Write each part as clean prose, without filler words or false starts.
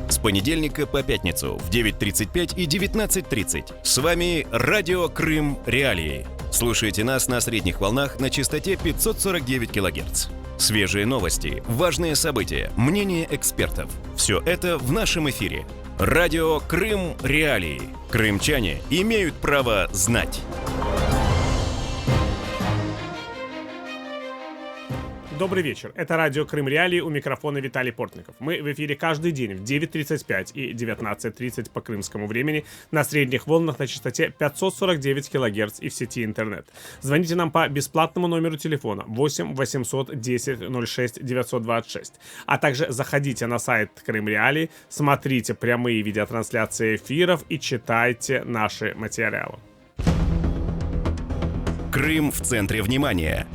С понедельника по пятницу в 9:35 и 19:30. С вами Радио Крым Реалии. Слушайте нас на средних волнах на частоте 549 кГц. Свежие новости, важные события, мнения экспертов. Все это в нашем эфире. Радио Крым Реалии. Крымчане имеют право знать. Добрый вечер. Это радио Крым Реалии, у микрофона Виталий Портников. Мы в эфире каждый день в 9:35 и 19:30 по крымскому времени на средних волнах на частоте 549 кГц и в сети интернет. Звоните нам по бесплатному номеру телефона 8 800 10 06 926. А также заходите на сайт Крым Реалии, смотрите прямые видеотрансляции эфиров и читайте наши материалы. Крым в центре внимания.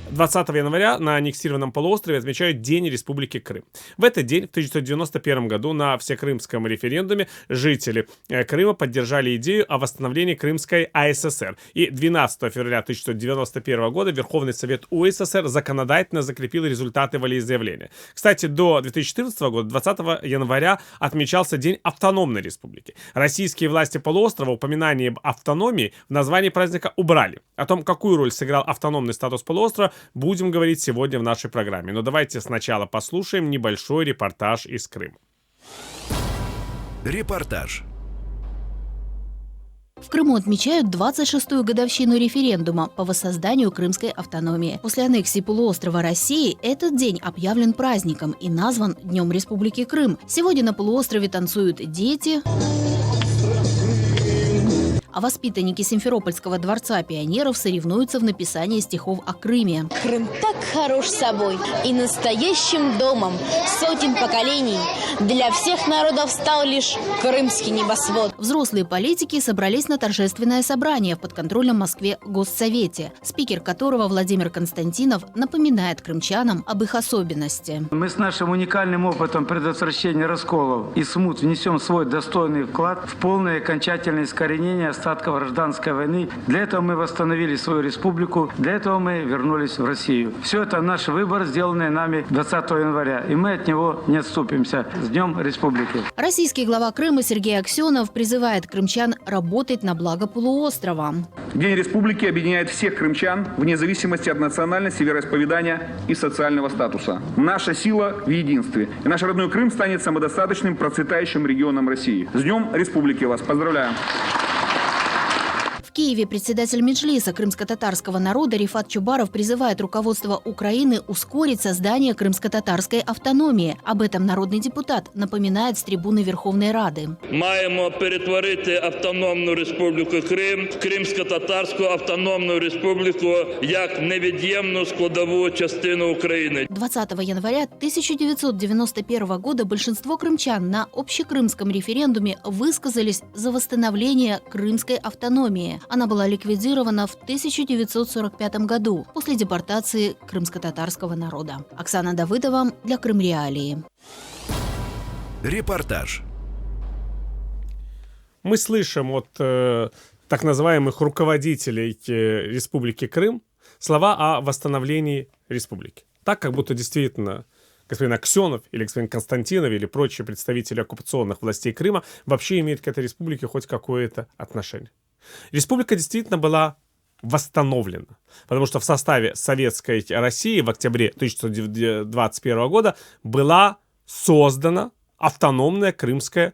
20 января на аннексированном полуострове отмечают День Республики Крым. В этот день, в 1991 году, на всекрымском референдуме жители Крыма поддержали идею о восстановлении Крымской АССР. И 12 февраля 1991 года Верховный Совет УССР законодательно закрепил результаты волеизъявления. Кстати, до 2014 года, 20 января, отмечался День автономной республики. Российские власти полуострова упоминание об автономии в названии праздника убрали. О том, какую роль сыграл автономный статус полуострова, будем говорить сегодня в нашей программе. Но давайте сначала послушаем небольшой репортаж из Крыма. Репортаж. В Крыму отмечают 26-ю годовщину референдума по воссозданию крымской автономии. После аннексии полуострова России этот день объявлен праздником и назван Днем Республики Крым. Сегодня на полуострове танцуют дети, а воспитанники Симферопольского дворца пионеров соревнуются в написании стихов о Крыме. Крым так хорош собой и настоящим домом сотен поколений. Для всех народов стал лишь крымский небосвод. Взрослые политики собрались на торжественное собрание в подконтрольном Москве Госсовете, спикер которого Владимир Константинов напоминает крымчанам об их особенности. Мы с нашим уникальным опытом предотвращения расколов и смут внесем свой достойный вклад в полное и окончательное искоренение остатков гражданской войны. Для этого мы восстановили свою республику, для этого мы вернулись в Россию. Все это наш выбор, сделанный нами 20 января, и мы от него не отступимся. С Днем Республики! Российский глава Крыма Сергей Аксенов призывает крымчан работать на благо полуострова. День Республики объединяет всех крымчан вне зависимости от национальности, вероисповедания и социального статуса. Наша сила в единстве. И наш родной Крым станет самодостаточным, процветающим регионом России. С Днем Республики вас! Поздравляю! В Киеве председатель Меджлиса крымско-татарского народа Рифат Чубаров призывает руководство Украины ускорить создание крымско-татарской автономии. Об этом народный депутат напоминает с трибуны Верховной Рады. Маємо перетворити Автономну Республіку Крим в Кримсько-Татарську Автономну Республіку як невід'ємну складову частину України. 20 января 1991 года большинство крымчан на общекрымском референдуме высказались за восстановление крымской автономии. Она была ликвидирована в 1945 году после депортации крымско-татарского народа. Оксана Давыдова для Крым Реалии. Репортаж. Мы слышим от так называемых руководителей Республики Крым слова о восстановлении республики. Так, как будто действительно господин Аксенов или господин Константинов или прочие представители оккупационных властей Крыма вообще имеют к этой республике хоть какое-то отношение. Республика действительно была восстановлена, потому что в составе Советской России в октябре 1921 года была создана автономная Крымская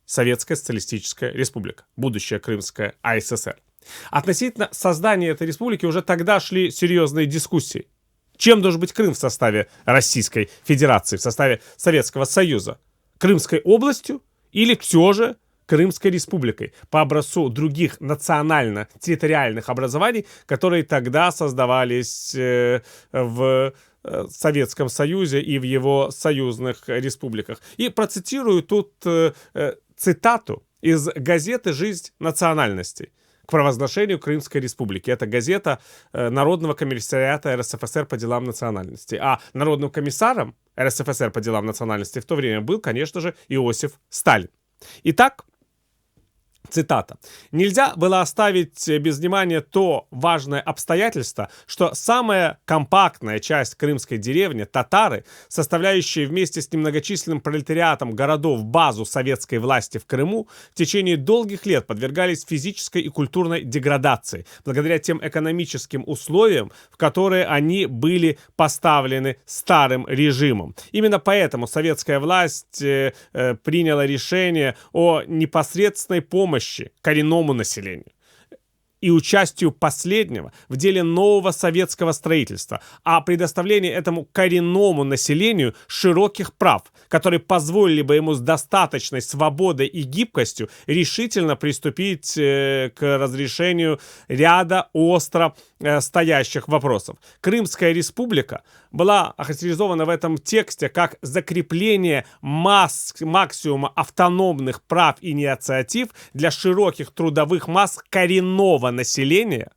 Советская Социалистическая Республика, будущая Крымская АССР. Относительно создания этой республики уже тогда шли серьезные дискуссии. Чем должен быть Крым в составе Российской Федерации, в составе Советского Союза? Крымской областью или все же Крымской республикой по образцу других национально-территориальных образований, которые тогда создавались в Советском Союзе и в его союзных республиках. И процитирую тут цитату из газеты «Жизнь национальностей» к провозглашению Крымской республики. Это газета Народного комиссариата РСФСР по делам национальностей. А народным комиссаром РСФСР по делам национальностей в то время был, конечно же, Иосиф Сталин. Итак, Цитата. «Нельзя было оставить без внимания то важное обстоятельство, что самая компактная часть крымской деревни, татары, составляющие вместе с немногочисленным пролетариатом городов базу советской власти в Крыму, в течение долгих лет подвергались физической и культурной деградации, благодаря тем экономическим условиям, в которые они были поставлены старым режимом. Именно поэтому советская власть приняла решение о непосредственной помощи коренному населению и участию последнего в деле нового советского строительства, а предоставлении этому коренному населению широких прав, которые позволили бы ему с достаточной свободой и гибкостью решительно приступить к разрешению ряда остро стоящих вопросов. Крымская республика была охарактеризована в этом тексте как закрепление максимума автономных прав и инициатив для широких трудовых масс коренного населения,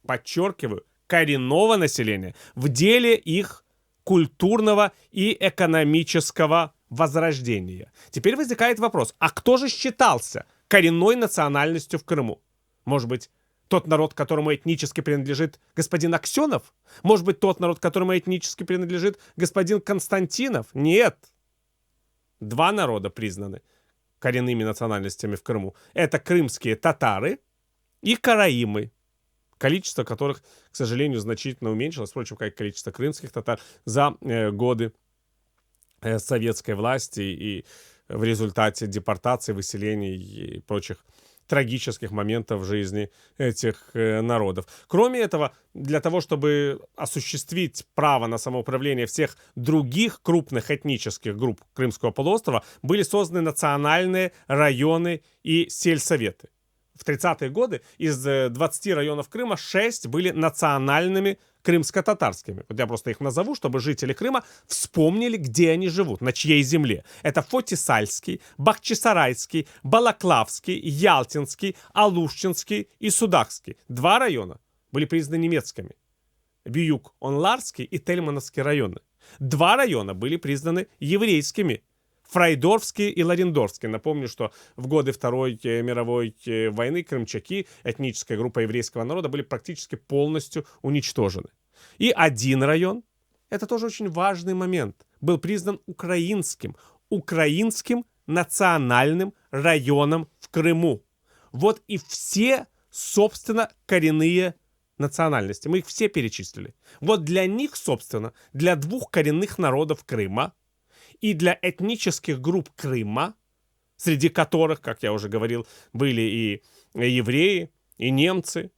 подчеркиваю, коренного населения, в деле их культурного и экономического возрождения. Теперь возникает вопрос, а кто же считался коренной национальностью в Крыму? Может быть, тот народ, которому этнически принадлежит господин Аксенов? Может быть, тот народ, которому этнически принадлежит господин Константинов? Нет. Два народа признаны коренными национальностями в Крыму. Это крымские татары и караимы, количество которых, к сожалению, значительно уменьшилось, впрочем, как и количество крымских татар за годы советской власти и в результате депортации, выселений и прочих трагических моментов в жизни этих народов. Кроме этого, для того, чтобы осуществить право на самоуправление всех других крупных этнических групп Крымского полуострова, были созданы национальные районы и сельсоветы. В 30-е годы из 20 районов Крыма 6 были национальными крымско-татарскими. Вот я просто их назову, чтобы жители Крыма вспомнили, где они живут, на чьей земле. Это Фотисальский, Бахчисарайский, Балаклавский, Ялтинский, Алушчинский и Судакский. 2 района были признаны немецкими. Бьюк-Онларский и Тельмановский районы. 2 района были признаны еврейскими. Фрайдорфский и Ларендорфский. Напомню, что в годы Второй мировой войны крымчаки, этническая группа еврейского народа, были практически полностью уничтожены. И 1 район, это тоже очень важный момент, был признан украинским национальным районом в Крыму. Вот и все, собственно, коренные национальности. Мы их все перечислили. Вот для них, собственно, для 2 коренных народов Крыма и для этнических групп Крыма, среди которых, как я уже говорил, были и евреи, и немцы,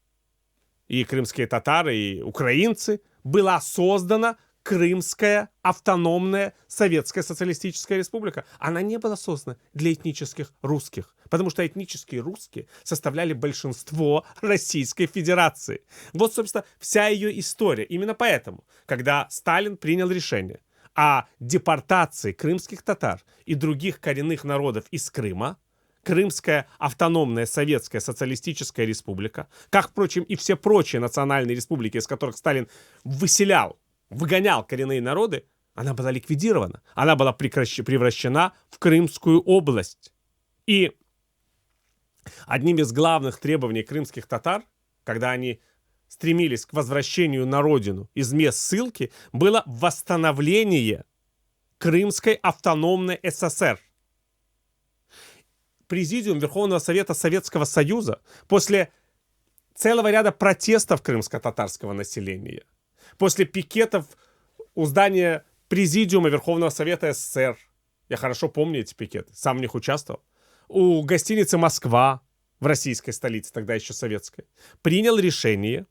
и крымские татары, и украинцы, была создана Крымская автономная Советская Социалистическая Республика. Она не была создана для этнических русских, потому что этнические русские составляли большинство Российской Федерации. Вот, собственно, вся ее история. Именно поэтому, когда Сталин принял решение о депортации крымских татар и других коренных народов из Крыма, Крымская автономная Советская Социалистическая Республика, как, впрочем, и все прочие национальные республики, из которых Сталин выгонял коренные народы, она была ликвидирована. Она была превращена в Крымскую область. И одним из главных требований крымских татар, когда они стремились к возвращению на родину из мест ссылки, было восстановление Крымской автономной ССР. Президиум Верховного Совета Советского Союза после целого ряда протестов крымско-татарского населения, после пикетов у здания Президиума Верховного Совета СССР, я хорошо помню эти пикеты, сам в них участвовал, у гостиницы «Москва» в российской столице, тогда еще советской, принял решение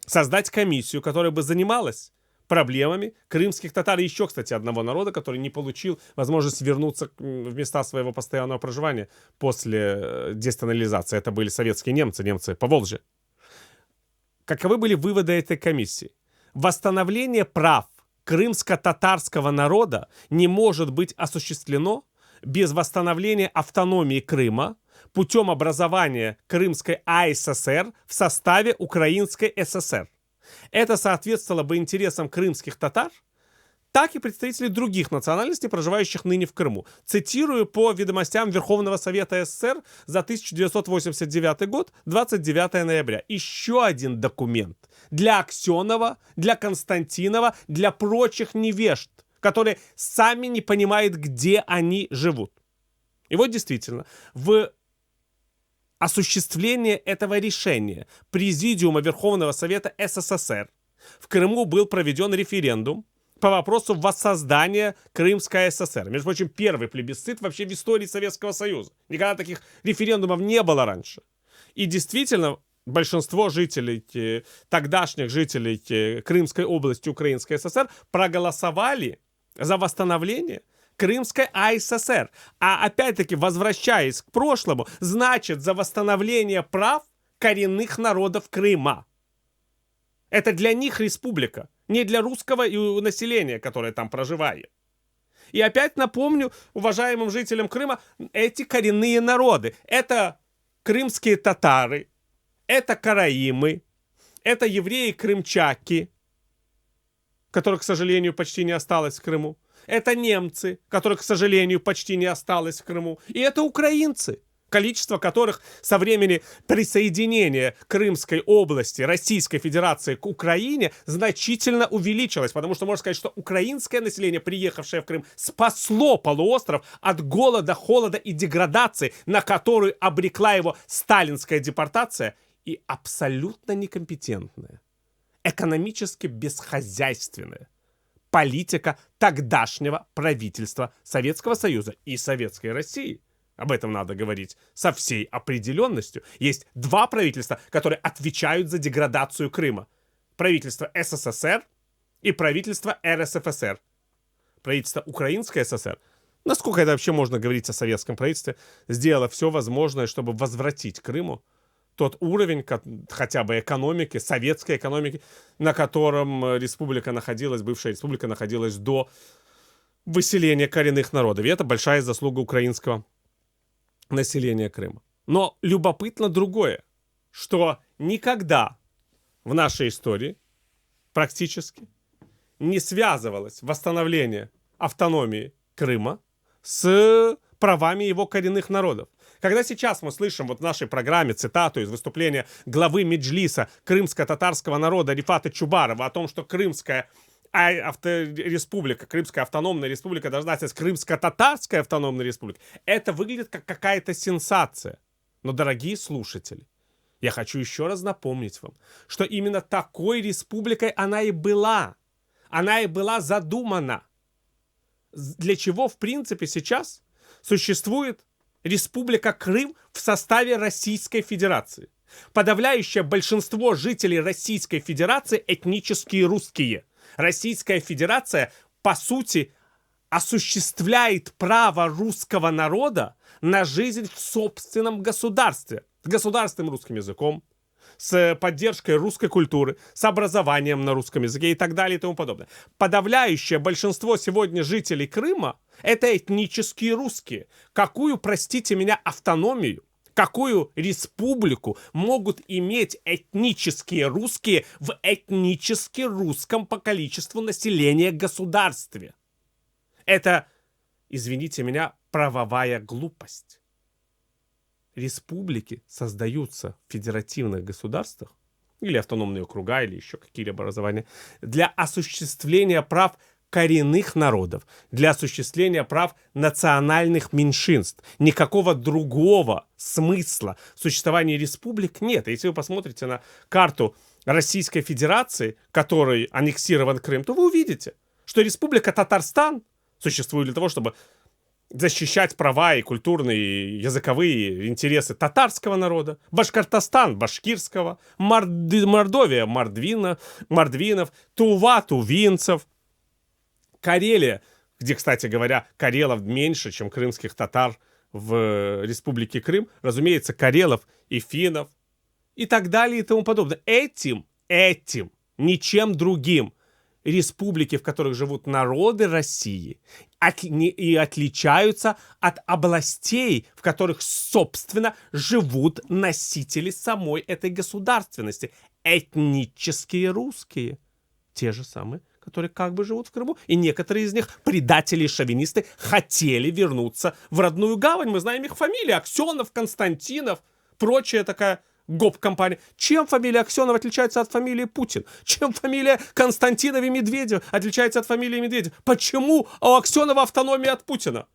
создать комиссию, которая бы занималась проблемами крымских татар и еще, кстати, одного народа, который не получил возможность вернуться в места своего постоянного проживания после десталинизации. Это были советские немцы Поволжья. Каковы были выводы этой комиссии? Восстановление прав крымско-татарского народа не может быть осуществлено без восстановления автономии Крыма путем образования Крымской АССР в составе Украинской ССР. Это соответствовало бы интересам крымских татар, так и представителей других национальностей, проживающих ныне в Крыму. Цитирую по ведомостям Верховного Совета СССР за 1989 год, 29 ноября. Еще один документ для Аксенова, для Константинова, для прочих невежд, которые сами не понимают, где они живут. И вот действительно, в осуществление этого решения Президиума Верховного Совета СССР в Крыму был проведен референдум по вопросу воссоздания Крымской ССР. Между прочим, первый плебисцит вообще в истории Советского Союза. Никогда таких референдумов не было раньше. И действительно, большинство жителей, тогдашних жителей Крымской области Украинской ССР проголосовали за восстановление Крымской АССР. А опять-таки, возвращаясь к прошлому, значит, за восстановление прав коренных народов Крыма. Это для них республика, не для русского населения, которое там проживает. И опять напомню уважаемым жителям Крыма, эти коренные народы. Это крымские татары, это караимы, это евреи-крымчаки, которых, к сожалению, почти не осталось в Крыму. Это немцы, которых, к сожалению, почти не осталось в Крыму. И это украинцы, количество которых со времени присоединения Крымской области Российской Федерации к Украине значительно увеличилось. Потому что можно сказать, что украинское население, приехавшее в Крым, спасло полуостров от голода, холода и деградации, на которую обрекла его сталинская депортация и абсолютно некомпетентная, экономически бесхозяйственная политика тогдашнего правительства Советского Союза и Советской России. Об этом надо говорить со всей определенностью. Есть два правительства, которые отвечают за деградацию Крыма. Правительство СССР и правительство РСФСР. Правительство Украинской ССР, насколько это вообще можно говорить о советском правительстве, сделало все возможное, чтобы возвратить Крыму тот уровень хотя бы экономики, советской экономики, на котором республика находилась, бывшая республика находилась до выселения коренных народов. И это большая заслуга украинского населения Крыма. Но любопытно другое, что никогда в нашей истории практически не связывалось восстановление автономии Крыма с правами его коренных народов. Когда сейчас мы слышим вот в нашей программе цитату из выступления главы Меджлиса крымско-татарского народа Рифата Чубарова о том, что Крымская республика, Крымская автономная республика должна стать Крымско-татарской автономной республикой, это выглядит как какая-то сенсация. Но, дорогие слушатели, я хочу еще раз напомнить вам, что именно такой республикой она и была. Она и была задумана. Для чего, в принципе, сейчас существует Республика Крым в составе Российской Федерации. Подавляющее большинство жителей Российской Федерации этнические русские. Российская Федерация, по сути, осуществляет право русского народа на жизнь в собственном государстве. С государственным русским языком, с поддержкой русской культуры, с образованием на русском языке и так далее и тому подобное. Подавляющее большинство сегодня жителей Крыма — это этнические русские. Какую, простите меня, автономию, какую республику могут иметь этнические русские в этнически русском по количеству населения государстве? Это, извините меня, правовая глупость. Республики создаются в федеративных государствах, или автономные округа, или еще какие-либо образования, для осуществления прав коренных народов, для осуществления прав национальных меньшинств. Никакого другого смысла существования республик нет. Если вы посмотрите на карту Российской Федерации, которой аннексирован Крым, то вы увидите, что Республика Татарстан существует для того, чтобы защищать права и культурные, и языковые интересы татарского народа, Башкортостан башкирского, Мордовия мордвинов, Тува тувинцев, Карелия, где, кстати говоря, карелов меньше, чем крымских татар в Республике Крым, разумеется, карелов и финнов, и так далее и тому подобное. Этим, ничем другим республики, в которых живут народы России, и отличаются от областей, в которых, собственно, живут носители самой этой государственности. Этнические русские. Те же самые, которые как бы живут в Крыму, и некоторые из них, предатели и шовинисты, хотели вернуться в родную гавань. Мы знаем их фамилии: Аксенов, Константинов, прочая такая гоп-компания. Чем фамилия Аксенова отличается от фамилии Путин? Чем фамилия Константинов и Медведев отличается от фамилии Медведев? Почему у Аксенова автономия от Путина,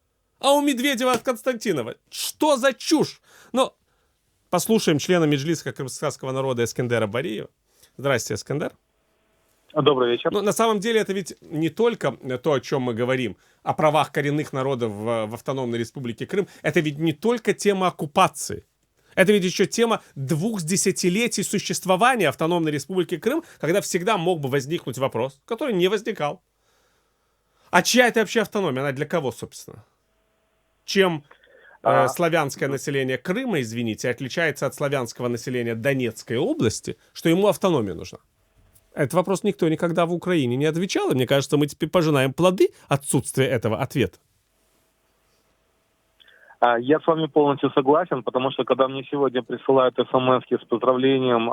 а у Медведева от Константинова? Что за чушь? Но послушаем члена Меджлиса крымского народа Эскендера Бариева. Здрасте, Эскендер. Добрый вечер. Но на самом деле это ведь не только то, о чем мы говорим, о правах коренных народов в Автономной Республике Крым. Это ведь не только тема оккупации. Это ведь еще тема 2 десятилетий существования Автономной Республики Крым, когда всегда мог бы возникнуть вопрос, который не возникал. А чья это вообще автономия? Она для кого, собственно? Чем славянское население Крыма, извините, отличается от славянского населения Донецкой области, что ему автономия нужна? Этот вопрос никто никогда в Украине не отвечал, и мне кажется, мы теперь пожинаем плоды отсутствия этого ответа. Я с вами полностью согласен, потому что когда мне сегодня присылают смс-ки с поздравлением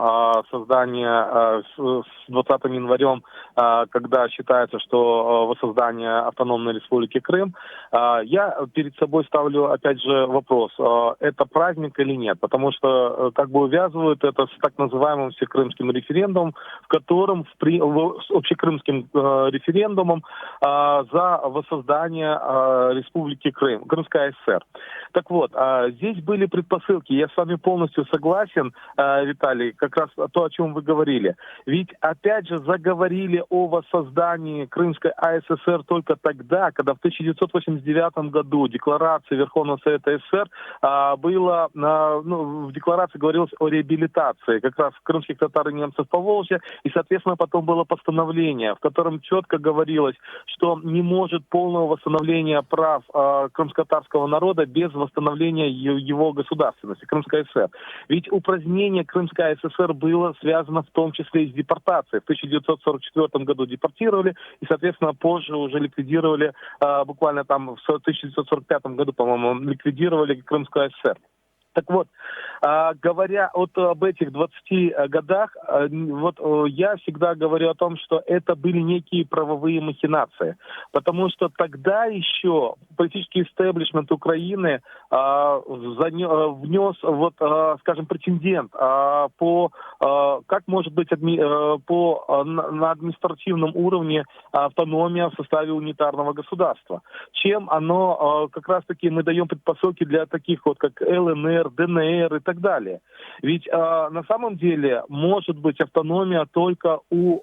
создания с 20 январем, когда считается, что воссоздание Автономной Республики Крым, я перед собой ставлю опять же вопрос, это праздник или нет, потому что как бы увязывают это с так называемым всекрымским референдумом, в котором с общекрымским референдумом за воссоздание Республики Крым, Крымская ССР. Так вот, здесь были предпосылки. Я с вами полностью согласен, Виталий, как раз то, о чем вы говорили. Ведь, опять же, заговорили о воссоздании Крымской АССР только тогда, когда в 1989 году декларация Верховного Совета СССР было, в декларации говорилось о реабилитации как раз крымских татар и немцев Поволжья, и, соответственно, потом было постановление, в котором четко говорилось, что не может полного восстановления прав крымско-татарского народа без восстановления его государственности, Крымской ССР. Ведь упразднение Крымской ССР было связано в том числе и с депортацией. В 1944 году депортировали, и, соответственно, позже уже ликвидировали, буквально там в 1945 году, по-моему, ликвидировали Крымскую ССР. Так вот, говоря об этих 20 годах, я всегда говорю о том, что это были некие правовые махинации. Потому что тогда еще политический истеблишмент Украины внес, скажем, прецедент как может быть на административном уровне автономия в составе унитарного государства. Чем оно, как раз-таки мы даем предпосылки для таких как ЛНР, ДНР и так далее. Ведь на самом деле может быть автономия только у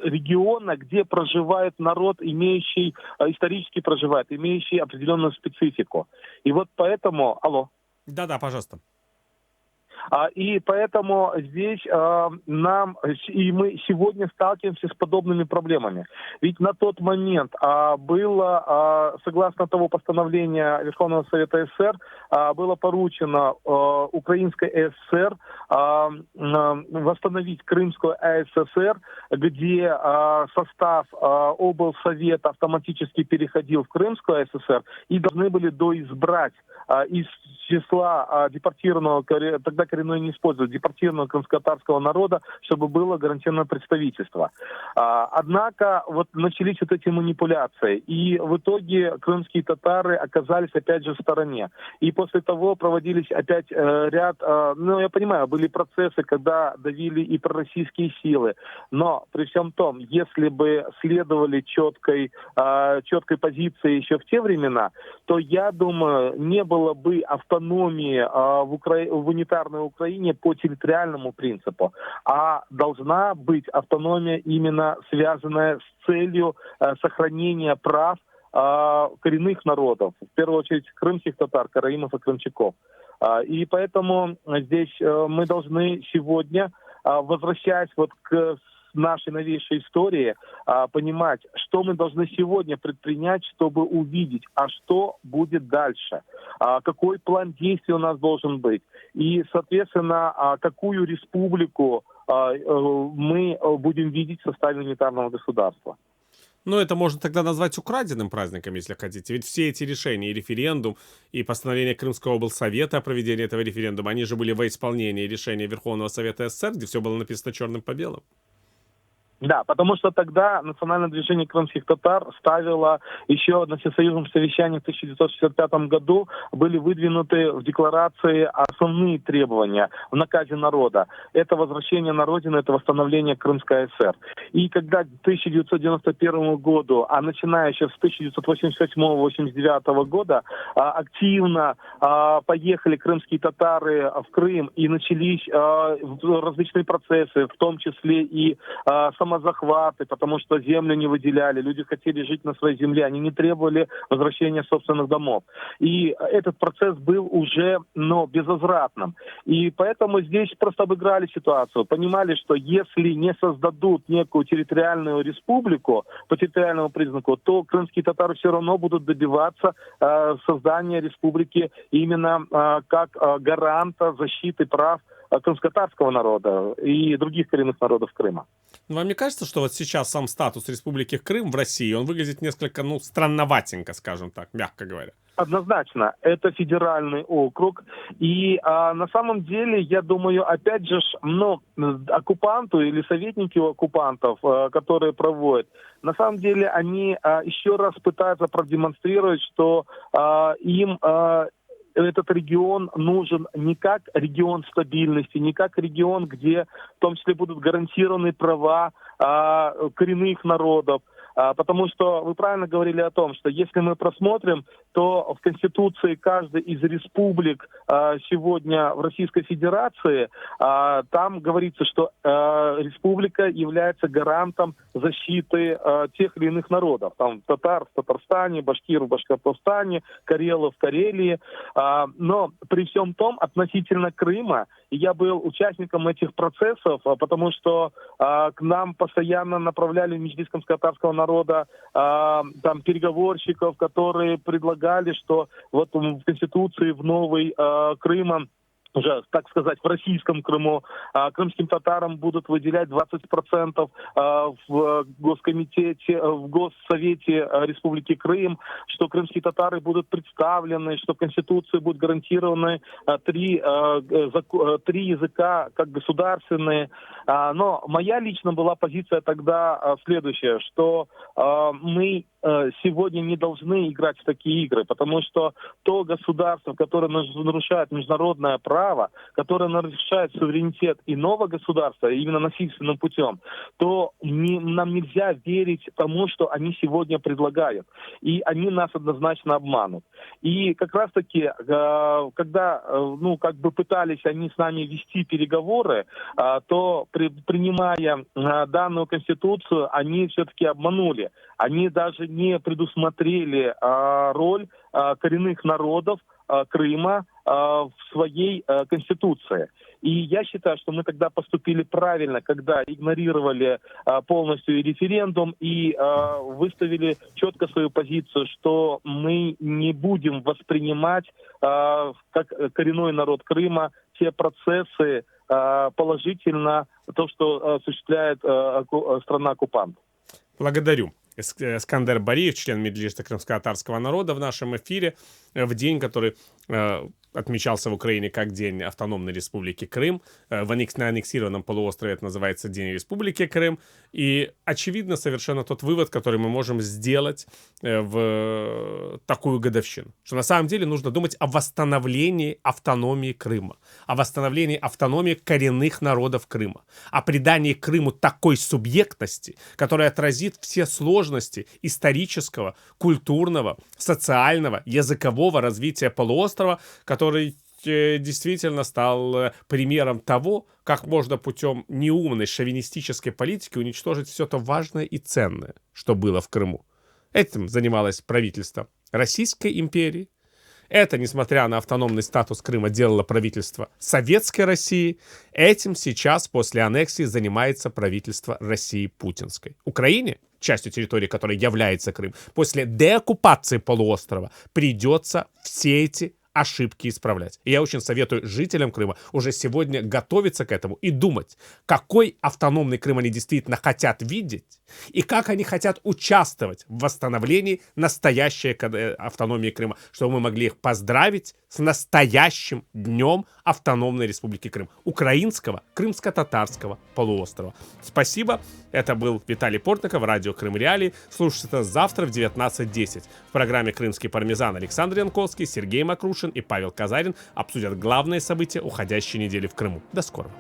региона, где проживает народ, исторически проживает, имеющий определенную специфику. И вот поэтому... Алло. Да-да, пожалуйста. И поэтому здесь мы сегодня сталкиваемся с подобными проблемами. Ведь на тот момент было, согласно того постановления Верховного Совета СССР, было поручено Украинской ССР восстановить Крымскую АССР, где состав облсовета автоматически переходил в Крымскую ССР, и должны были доизбрать из числа депортированного, тогда коренной не использовали, депортированного крымско-татарского народа, чтобы было гарантированное представительство. Однако начались эти манипуляции, и в итоге крымские татары оказались опять же в стороне. И после того проводились опять ряд, я понимаю, были процессы, когда давили и пророссийские силы, но при всем том, если бы следовали четкой позиции еще в те времена, то, я думаю, не было бы автономии в унитарной Украине по территориальному принципу, а должна быть автономия именно связанная с целью сохранения прав коренных народов, в первую очередь крымских татар, караимов и крымчаков. И поэтому здесь мы должны сегодня, возвращаясь к нашей новейшей истории, понимать, что мы должны сегодня предпринять, чтобы увидеть, что будет дальше, какой план действий у нас должен быть, и, соответственно, какую республику мы будем видеть в составе унитарного государства. Это можно тогда назвать украденным праздником, если хотите. Ведь все эти решения, и референдум, и постановление Крымского облсовета о проведении этого референдума, они же были во исполнении решения Верховного Совета СССР, где все было написано черным по белому. Да, потому что тогда национальное движение крымских татар ставило еще на всесоюзном совещании в 1965 году, были выдвинуты в декларации основные требования в наказе народа. Это возвращение на родину, это восстановление Крымской ССР. И когда к 1991 году, а начиная еще с 1988-89 года, активно поехали крымские татары в Крым и начались различные процессы, в том числе и самозахваты, потому что землю не выделяли, люди хотели жить на своей земле, они не требовали возвращения собственных домов. И этот процесс был уже, безвозвратным. И поэтому здесь просто обыграли ситуацию, понимали, что если не создадут некую территориальную республику по территориальному признаку, то крымские татары все равно будут добиваться создания республики именно как гаранта защиты прав крымско-татарского народа и других коренных народов Крыма. Вам не кажется, что вот сейчас сам статус Республики Крым в России, он выглядит несколько, странноватенько, скажем так, мягко говоря? Однозначно, это федеральный округ. И на самом деле, я думаю, опять же, оккупанту или советники оккупантов, которые проводят, на самом деле они еще раз пытаются продемонстрировать, что им этот регион нужен не как регион стабильности, не как регион, где в том числе будут гарантированы права коренных народов. Потому что вы правильно говорили о том, что если мы просмотрим, то в Конституции каждой из республик сегодня в Российской Федерации там говорится, что республика является гарантом защиты тех или иных народов. Там татар в Татарстане, башкир в Башкортостане, карелы в Карелии. Но при всем том, относительно Крыма, и я был участником этих процессов, потому что к нам постоянно направляли Меджлис крымско-татарского народа там переговорщиков, которые предлагали, что вот в Конституции в новой Крыма, уже, так сказать, в российском Крыму, крымским татарам будут выделять 20% в Госкомитете, в Госсовете Республики Крым, что крымские татары будут представлены, что в Конституции будут гарантированы три языка как государственные. Но моя лично была позиция тогда следующая, что мы сегодня не должны играть в такие игры, потому что то государство, которое нарушает международное право, которое нарушает суверенитет иного государства, именно насильственным путем, то нам нельзя верить тому, что они сегодня предлагают. И они нас однозначно обманут. И как раз-таки, когда пытались они с нами вести переговоры, то принимая данную Конституцию, они все-таки обманули. Они даже не предусмотрели роль коренных народов Крыма в своей Конституции. И я считаю, что мы тогда поступили правильно, когда игнорировали полностью и референдум, и выставили четко свою позицию, что мы не будем воспринимать, как коренной народ Крыма, те процессы положительно, то, что осуществляет страна-оккупант. Благодарю. Эскандер Бариев, член Меджлиса крымско-татарского народа, в нашем эфире в день, который отмечался в Украине как День автономной республики Крым. На аннексированном полуострове это называется День Республики Крым. И очевидно совершенно тот вывод, который мы можем сделать в такую годовщину. Что на самом деле нужно думать о восстановлении автономии Крыма, о восстановлении автономии коренных народов Крыма, о придании Крыму такой субъектности, которая отразит все сложности исторического, культурного, социального, языкового развития полуострова, который действительно стал примером того, как можно путем неумной шовинистической политики уничтожить все то важное и ценное, что было в Крыму. Этим занималось правительство Российской империи. Это, несмотря на автономный статус Крыма, делало правительство Советской России. Этим сейчас, после аннексии, занимается правительство России путинской. Украине, частью территории которой является Крым, после деоккупации полуострова придется все эти ошибки исправлять. И я очень советую жителям Крыма уже сегодня готовиться к этому и думать, какой автономный Крым они действительно хотят видеть и как они хотят участвовать в восстановлении настоящей автономии Крыма, чтобы мы могли их поздравить с настоящим днем автономной республики Крым, украинского крымско-татарского полуострова. Спасибо. Это был Виталий Портников, радио Крым Реалии. Слушайте это завтра в 19:10. В программе «Крымский пармезан» Александр Янковский, Сергей Макрушин и Павел Казарин обсудят главные события уходящей недели в Крыму. До скорого.